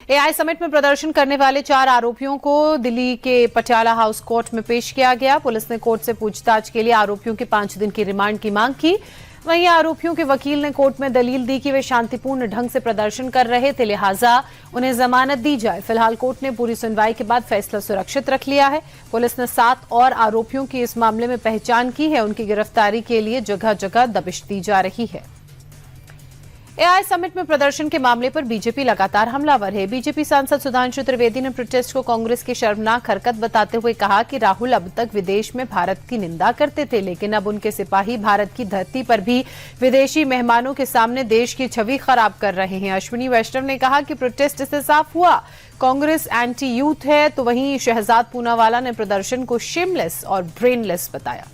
AI summit में प्रदर्शन करने वाले 4 आरोपियों को दिल्ली के पटियाला हाउस कोर्ट में पेश किया गया। पुलिस ने कोर्ट से पूछताछ के लिए आरोपियों की 5 दिन की रिमांड की मांग की। वहीं आरोपियों के वकील ने कोर्ट में दलील दी कि वे शांतिपूर्ण ढंग से प्रदर्शन कर रहे थे, लिहाजा उन्हें जमानत दी जाए। फिलहाल कोर्ट ने पूरी सुनवाई के बाद फैसला सुरक्षित रख लिया है। पुलिस ने 7 और आरोपियों की इस मामले में पहचान की है। उनकी गिरफ्तारी के लिए जगह जगह दबिश दी जा रही है। एआई समिट में प्रदर्शन के मामले पर बीजेपी लगातार हमलावर है। बीजेपी सांसद सुधांशु त्रिवेदी ने प्रोटेस्ट को कांग्रेस की शर्मनाक हरकत बताते हुए कहा कि राहुल अब तक विदेश में भारत की निंदा करते थे, लेकिन अब उनके सिपाही भारत की धरती पर भी विदेशी मेहमानों के सामने देश की छवि खराब कर रहे हैं। अश्विनी वैष्णव ने कहा कि प्रोटेस्ट से साफ हुआ कांग्रेस एंटी यूथ है, तो वहीं शहजाद पूनावाला ने प्रदर्शन को शेमलेस और ब्रेनलेस बताया।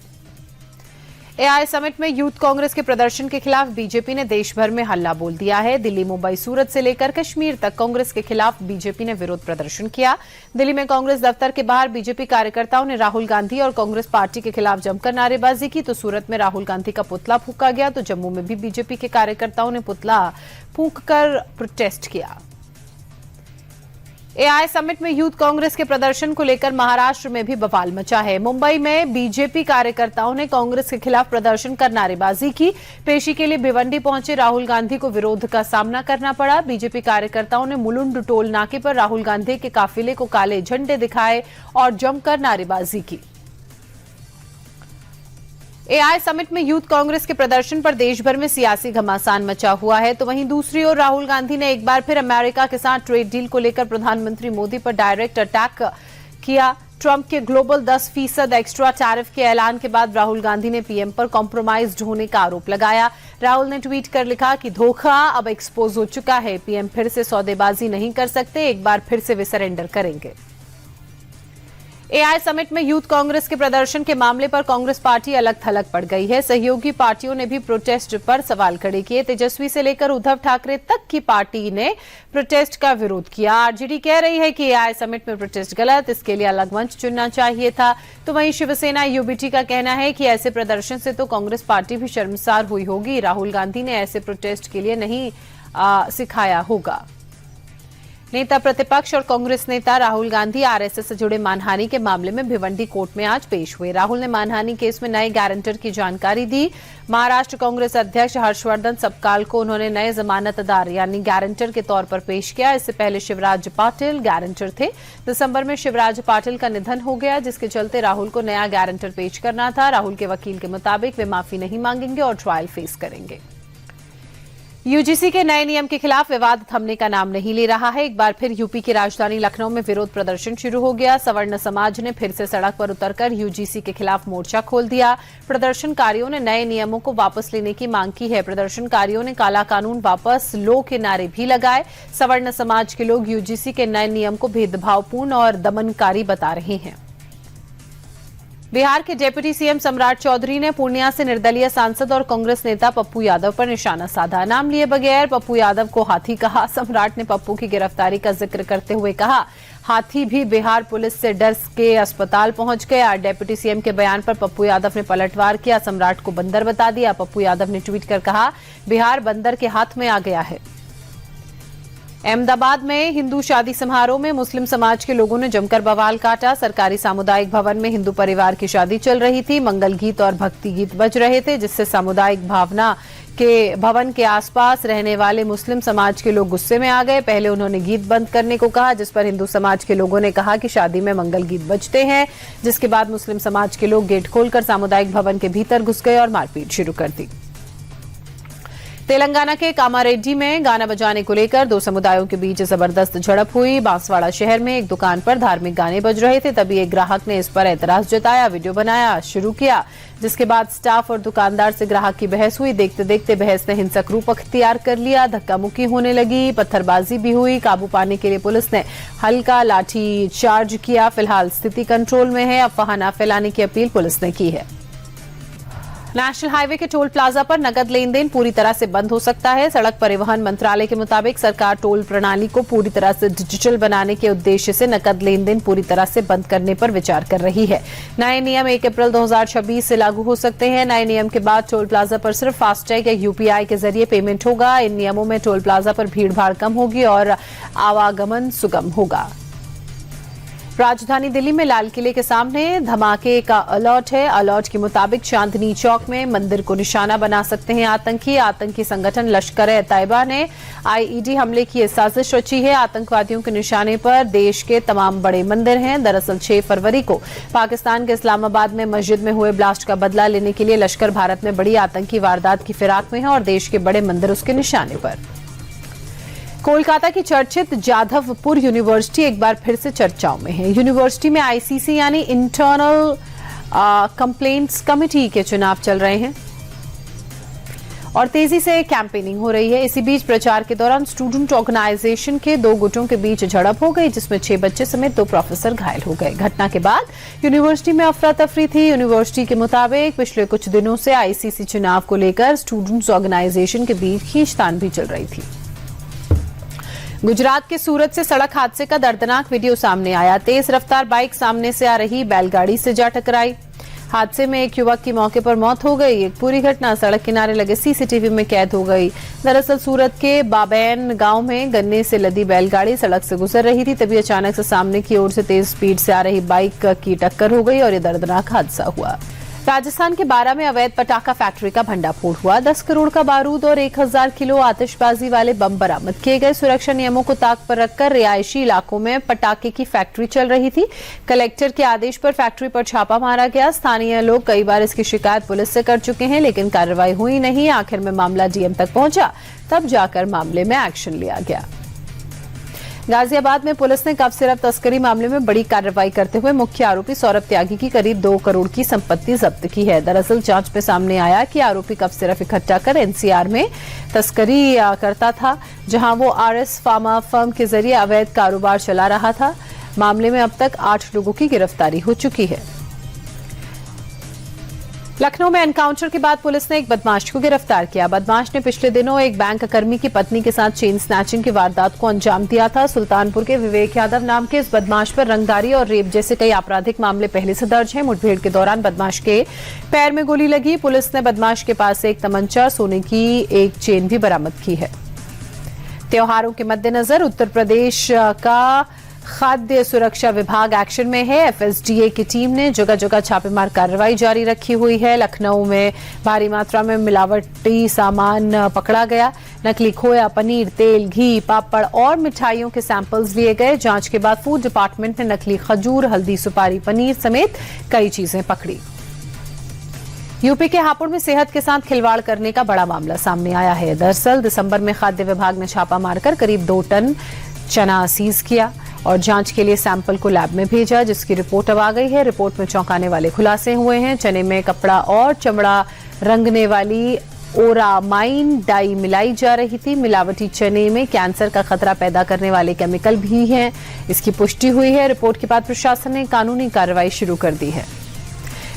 एआई समिट में यूथ कांग्रेस के प्रदर्शन के खिलाफ बीजेपी ने देश भर में हल्ला बोल दिया है। दिल्ली, मुंबई, सूरत से लेकर कश्मीर तक कांग्रेस के खिलाफ बीजेपी ने विरोध प्रदर्शन किया। दिल्ली में कांग्रेस दफ्तर के बाहर बीजेपी कार्यकर्ताओं ने राहुल गांधी और कांग्रेस पार्टी के खिलाफ जमकर नारेबाजी की, तो सूरत में राहुल गांधी का पुतला फूंका गया, तो जम्मू में भी बीजेपी के कार्यकर्ताओं ने पुतला फूंककर प्रोटेस्ट किया। एआई समिट में यूथ कांग्रेस के प्रदर्शन को लेकर महाराष्ट्र में भी बवाल मचा है। मुंबई में बीजेपी कार्यकर्ताओं ने कांग्रेस के खिलाफ प्रदर्शन कर नारेबाजी की। पेशी के लिए भिवंडी पहुंचे राहुल गांधी को विरोध का सामना करना पड़ा। बीजेपी कार्यकर्ताओं ने मुलुंड टोल नाके पर राहुल गांधी के काफिले को काले झंडे दिखाए और जमकर नारेबाजी की। एआई समिट में यूथ कांग्रेस के प्रदर्शन पर देश भर में सियासी घमासान मचा हुआ है, तो वहीं दूसरी ओर राहुल गांधी ने एक बार फिर अमेरिका के साथ ट्रेड डील को लेकर प्रधानमंत्री मोदी पर डायरेक्ट अटैक किया। ट्रंप के ग्लोबल 10% एक्स्ट्रा टैरिफ के ऐलान के बाद राहुल गांधी ने पीएम पर कॉम्प्रोमाइज्ड होने का आरोप लगाया। राहुल ने ट्वीट कर लिखा कि धोखा अब एक्सपोज हो चुका है, पीएम फिर से सौदेबाजी नहीं कर सकते, एक बार फिर से वे सरेंडर करेंगे। एआई समिट में यूथ कांग्रेस के प्रदर्शन के मामले पर कांग्रेस पार्टी अलग थलग पड़ गई है। सहयोगी पार्टियों ने भी प्रोटेस्ट पर सवाल खड़े किए। तेजस्वी से लेकर उद्धव ठाकरे तक की पार्टी ने प्रोटेस्ट का विरोध किया। आरजेडी कह रही है कि एआई समिट में प्रोटेस्ट गलत, इसके लिए अलग मंच चुनना चाहिए था, तो वहीं शिवसेना यूबीटी का कहना है कि ऐसे प्रदर्शन से तो कांग्रेस पार्टी भी शर्मसार हुई होगी। राहुल गांधी ने ऐसे प्रोटेस्ट के लिए नहीं सिखाया होगा। नेता प्रतिपक्ष और कांग्रेस नेता राहुल गांधी आरएसएस से जुड़े मानहानि के मामले में भिवंडी कोर्ट में आज पेश हुए। राहुल ने मानहानि केस में नए गारंटर की जानकारी दी। महाराष्ट्र कांग्रेस अध्यक्ष हर्षवर्धन सपकाल को उन्होंने नए जमानतदार यानी गारंटर के तौर पर पेश किया। इससे पहले शिवराज पाटिल गारंटर थे। दिसंबर में शिवराज पाटिल का निधन हो गया, जिसके चलते राहुल को नया गारंटर पेश करना था। राहुल के वकील के मुताबिक वे माफी नहीं मांगेंगे और ट्रायल फेस करेंगे। यूजीसी के नए नियम के खिलाफ विवाद थमने का नाम नहीं ले रहा है। एक बार फिर यूपी की राजधानी लखनऊ में विरोध प्रदर्शन शुरू हो गया। सवर्ण समाज ने फिर से सड़क पर उतरकर यूजीसी के खिलाफ मोर्चा खोल दिया। प्रदर्शनकारियों ने नए नियमों को वापस लेने की मांग की है। प्रदर्शनकारियों ने काला कानून वापस लो के नारे भी लगाए। सवर्ण समाज के लोग यूजीसी के नए नियम को भेदभावपूर्ण और दमनकारी बता रहे हैं। बिहार के डिप्टी सीएम सम्राट चौधरी ने पूर्णिया से निर्दलीय सांसद और कांग्रेस नेता पप्पू यादव पर निशाना साधा। नाम लिए बगैर पप्पू यादव को हाथी कहा। सम्राट ने पप्पू की गिरफ्तारी का जिक्र करते हुए कहा, हाथी भी बिहार पुलिस से डर के अस्पताल पहुंच गया। डिप्टी सीएम के बयान पर पप्पू यादव ने पलटवार किया। सम्राट को बंदर बता दिया। पप्पू यादव ने ट्वीट कर कहा, बिहार बंदर के हाथ में आ गया है। अहमदाबाद में हिंदू शादी समारोह में मुस्लिम समाज के लोगों ने जमकर बवाल काटा। सरकारी सामुदायिक भवन में हिंदू परिवार की शादी चल रही थी। मंगल गीत और भक्ति गीत बज रहे थे, जिससे सामुदायिक भावना के भवन के आसपास रहने वाले मुस्लिम समाज के लोग गुस्से में आ गए। पहले उन्होंने गीत बंद करने को कहा, जिस पर हिंदू समाज के लोगों ने कहा कि शादी में मंगल गीत बजते हैं। जिसके बाद मुस्लिम समाज के लोग गेट खोलकर सामुदायिक भवन के भीतर घुस गए और मारपीट शुरू कर दी। तेलंगाना के कामारेड्डी में गाना बजाने को लेकर 2 समुदायों के बीच जबरदस्त झड़प हुई। बांसवाड़ा शहर में एक दुकान पर धार्मिक गाने बज रहे थे, तभी एक ग्राहक ने इस पर ऐतराज जताया, वीडियो बनाया शुरू किया। जिसके बाद स्टाफ और दुकानदार से ग्राहक की बहस हुई। देखते देखते बहस ने हिंसक रूप अख्तियार कर लिया। धक्का मुक्की होने लगी, पत्थरबाजी भी हुई। काबू पाने के लिए पुलिस ने हल्का लाठी चार्ज किया। फिलहाल स्थिति कंट्रोल में है। अफवाह न फैलाने की अपील पुलिस ने की है। नेशनल हाईवे के टोल प्लाजा पर नकद लेन देन पूरी तरह से बंद हो सकता है। सड़क परिवहन मंत्रालय के मुताबिक सरकार टोल प्रणाली को पूरी तरह से डिजिटल बनाने के उद्देश्य से नकद लेन देन पूरी तरह से बंद करने पर विचार कर रही है। नए नियम 1 अप्रैल 2026 से लागू हो सकते हैं। नए नियम के बाद टोल प्लाजा पर सिर्फ फास्टैग या यूपीआई के जरिए पेमेंट होगा। इन नियमों में टोल प्लाजा पर भीड़ भाड़ कम होगी और आवागमन सुगम होगा। राजधानी दिल्ली में लाल किले के सामने धमाके का अलर्ट है। अलर्ट के मुताबिक चांदनी चौक में मंदिर को निशाना बना सकते हैं आतंकी संगठन लश्कर-ए-तैयबा ने आईईडी हमले की साजिश रची है। आतंकवादियों के निशाने पर देश के तमाम बड़े मंदिर हैं। दरअसल 6 फरवरी को पाकिस्तान के इस्लामाबाद में मस्जिद में हुए ब्लास्ट का बदला लेने के लिए लश्कर भारत में बड़ी आतंकी वारदात की फिराक में है और देश के बड़े मंदिर उसके निशाने पर। कोलकाता की चर्चित जाधवपुर यूनिवर्सिटी एक बार फिर से चर्चाओं में है। यूनिवर्सिटी में आईसीसी यानी इंटरनल कंप्लेंट्स कमेटी के चुनाव चल रहे हैं और तेजी से कैंपेनिंग हो रही है। इसी बीच प्रचार के दौरान स्टूडेंट ऑर्गेनाइजेशन के 2 गुटों के बीच झड़प हो गई, जिसमें 6 बच्चे समेत 2 प्रोफेसर घायल हो गए। घटना के बाद यूनिवर्सिटी में अफरा तफरी थी। यूनिवर्सिटी के मुताबिक पिछले कुछ दिनों से आईसीसी चुनाव को लेकर स्टूडेंट्स ऑर्गेनाइजेशन के बीच खींचतान भी चल रही थी। गुजरात के सूरत से सड़क हादसे का दर्दनाक वीडियो सामने आया। तेज रफ्तार बाइक सामने से आ रही बैलगाड़ी से जा टकराई। हादसे में एक युवक की मौके पर मौत हो गई। एक पूरी घटना सड़क किनारे लगे सीसीटीवी में कैद हो गई। दरअसल सूरत के बाबैन गांव में गन्ने से लदी बैलगाड़ी सड़क से गुजर रही थी, तभी अचानक से सामने की ओर से तेज स्पीड से आ रही बाइक की टक्कर हो गई और ये दर्दनाक हादसा हुआ। राजस्थान के बारा में अवैध पटाखा फैक्ट्री का भंडाफोड़ हुआ। 10 करोड़ का बारूद और 1000 किलो आतिशबाजी वाले बम बरामद किए गए। सुरक्षा नियमों को ताक पर रखकर रिहायशी इलाकों में पटाखे की फैक्ट्री चल रही थी। कलेक्टर के आदेश पर फैक्ट्री पर छापा मारा गया। स्थानीय लोग कई बार इसकी शिकायत पुलिस से कर चुके हैं, लेकिन कार्रवाई हुई नहीं। आखिर में मामला डीएम तक पहुंचा, तब जाकर मामले में एक्शन लिया गया। गाजियाबाद में पुलिस ने कफ सिरप तस्करी मामले में बड़ी कार्रवाई करते हुए मुख्य आरोपी सौरभ त्यागी की करीब 2 करोड़ की संपत्ति जब्त की है। दरअसल जांच में सामने आया कि आरोपी कफ सिरप इकट्ठा कर एनसीआर में तस्करी करता था, जहां वो आरएस फार्मा फर्म के जरिए अवैध कारोबार चला रहा था। मामले में अब तक 8 लोगों की गिरफ्तारी हो चुकी है। लखनऊ में एनकाउंटर के बाद पुलिस ने एक बदमाश को गिरफ्तार किया। बदमाश ने पिछले दिनों एक बैंक कर्मी की पत्नी के साथ चेन स्नैचिंग की वारदात को अंजाम दिया था। सुल्तानपुर के विवेक यादव नाम के इस बदमाश पर रंगदारी और रेप जैसे कई आपराधिक मामले पहले से दर्ज हैं। मुठभेड़ के दौरान बदमाश के पैर में गोली लगी। पुलिस ने बदमाश के पास से एक तमंचा, सोने की एक चेन भी बरामद की है। त्योहारों के मद्देनजर उत्तर प्रदेश का खाद्य सुरक्षा विभाग एक्शन में है। एफएसडीए की टीम ने जगह जगह छापेमार कार्रवाई जारी रखी हुई है। लखनऊ में भारी मात्रा में मिलावटी सामान पकड़ा गया। नकली खोया, पनीर, तेल, घी, पापड़ और मिठाइयों के सैंपल्स लिए गए। जांच के बाद फूड डिपार्टमेंट ने नकली खजूर, हल्दी, सुपारी, पनीर समेत कई चीजें पकड़ी। यूपी के हापुड़ में सेहत के साथ खिलवाड़ करने का बड़ा मामला सामने आया है। दरअसल दिसंबर में खाद्य विभाग ने छापा मारकर करीब 2 टन चना सीज किया और जांच के लिए सैंपल को लैब में भेजा, जिसकी रिपोर्ट अब आ गई है। रिपोर्ट में चौंकाने वाले खुलासे हुए हैं। चने में कपड़ा और चमड़ा रंगने वाली ओरामाइन डाई मिलाई जा रही थी। मिलावटी चने में कैंसर का खतरा पैदा करने वाले केमिकल भी हैं, इसकी पुष्टि हुई है। रिपोर्ट के बाद प्रशासन ने कानूनी कार्रवाई शुरू कर दी है।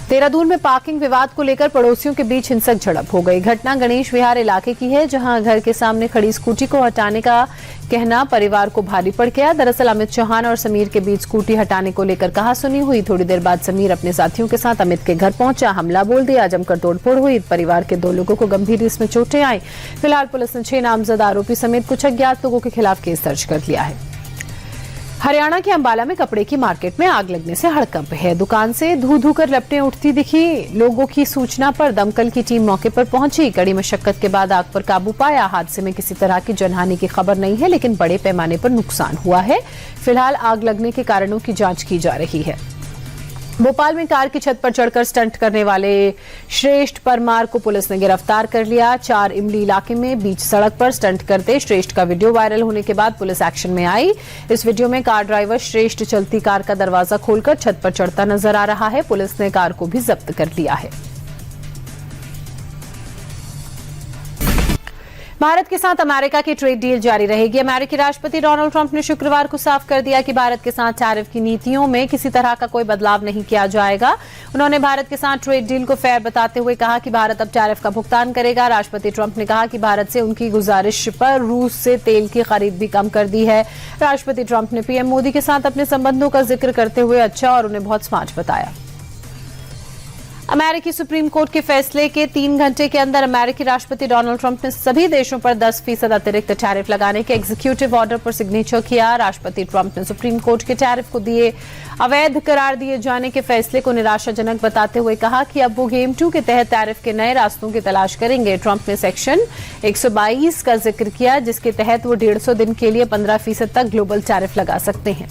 देहरादून में पार्किंग विवाद को लेकर पड़ोसियों के बीच हिंसक झड़प हो गई। घटना गणेश विहार इलाके की है, जहां घर के सामने खड़ी स्कूटी को हटाने का कहना परिवार को भारी पड़ गया। दरअसल अमित चौहान और समीर के बीच स्कूटी हटाने को लेकर कहासुनी हुई। थोड़ी देर बाद समीर अपने साथियों के साथ अमित के घर पहुंचा, हमला बोल दिया, जमकर तोड़फोड़ हुई। परिवार के 2 लोगों को गंभीर इसमें चोटें आई। फिलहाल पुलिस ने 6 नामजद आरोपी समेत कुछ अज्ञात लोगों के खिलाफ केस दर्ज कर लिया है। हरियाणा के अंबाला में कपड़े की मार्केट में आग लगने से हड़कंप है। दुकान से धू कर लपटें उठती दिखी। लोगों की सूचना पर दमकल की टीम मौके पर पहुंची। कड़ी मशक्कत के बाद आग पर काबू पाया। हादसे में किसी तरह की जनहानि की खबर नहीं है, लेकिन बड़े पैमाने पर नुकसान हुआ है। फिलहाल आग लगने के कारणों की जांच की जा रही है। भोपाल में कार की छत पर चढ़कर स्टंट करने वाले श्रेष्ठ परमार को पुलिस ने गिरफ्तार कर लिया। 4 इमली इलाके में बीच सड़क पर स्टंट करते श्रेष्ठ का वीडियो वायरल होने के बाद पुलिस एक्शन में आई। इस वीडियो में कार ड्राइवर श्रेष्ठ चलती कार का दरवाजा खोलकर छत पर चढ़ता नजर आ रहा है। पुलिस ने कार को भी जब्त कर लिया है। भारत के साथ अमेरिका की ट्रेड डील जारी रहेगी। अमेरिकी राष्ट्रपति डोनाल्ड ट्रंप ने शुक्रवार को साफ कर दिया कि भारत के साथ टैरिफ की नीतियों में किसी तरह का कोई बदलाव नहीं किया जाएगा। उन्होंने भारत के साथ ट्रेड डील को फेयर बताते हुए कहा कि भारत अब टैरिफ का भुगतान करेगा। राष्ट्रपति ट्रंप ने कहा कि भारत से उनकी गुजारिश पर रूस से तेल की खरीद भी कम कर दी है। राष्ट्रपति ट्रंप ने पीएम मोदी के साथ अपने संबंधों का जिक्र करते हुए अच्छा और उन्हें बहुत स्मार्ट बताया। अमेरिकी सुप्रीम कोर्ट के फैसले के 3 घंटे के अंदर अमेरिकी राष्ट्रपति डोनाल्ड ट्रंप ने सभी देशों पर 10% अतिरिक्त टैरिफ लगाने के एग्जीक्यूटिव ऑर्डर पर सिग्नेचर किया। राष्ट्रपति ट्रंप ने सुप्रीम कोर्ट के टैरिफ को दिए अवैध करार दिए जाने के फैसले को निराशाजनक बताते हुए कहा कि अब वो गेम 2 के तहत टैरिफ के नए रास्तों की तलाश करेंगे। ट्रंप ने सेक्शन 122 का जिक्र किया, जिसके तहत वो 150 दिन के लिए 15% तक ग्लोबल टैरिफ लगा सकते हैं।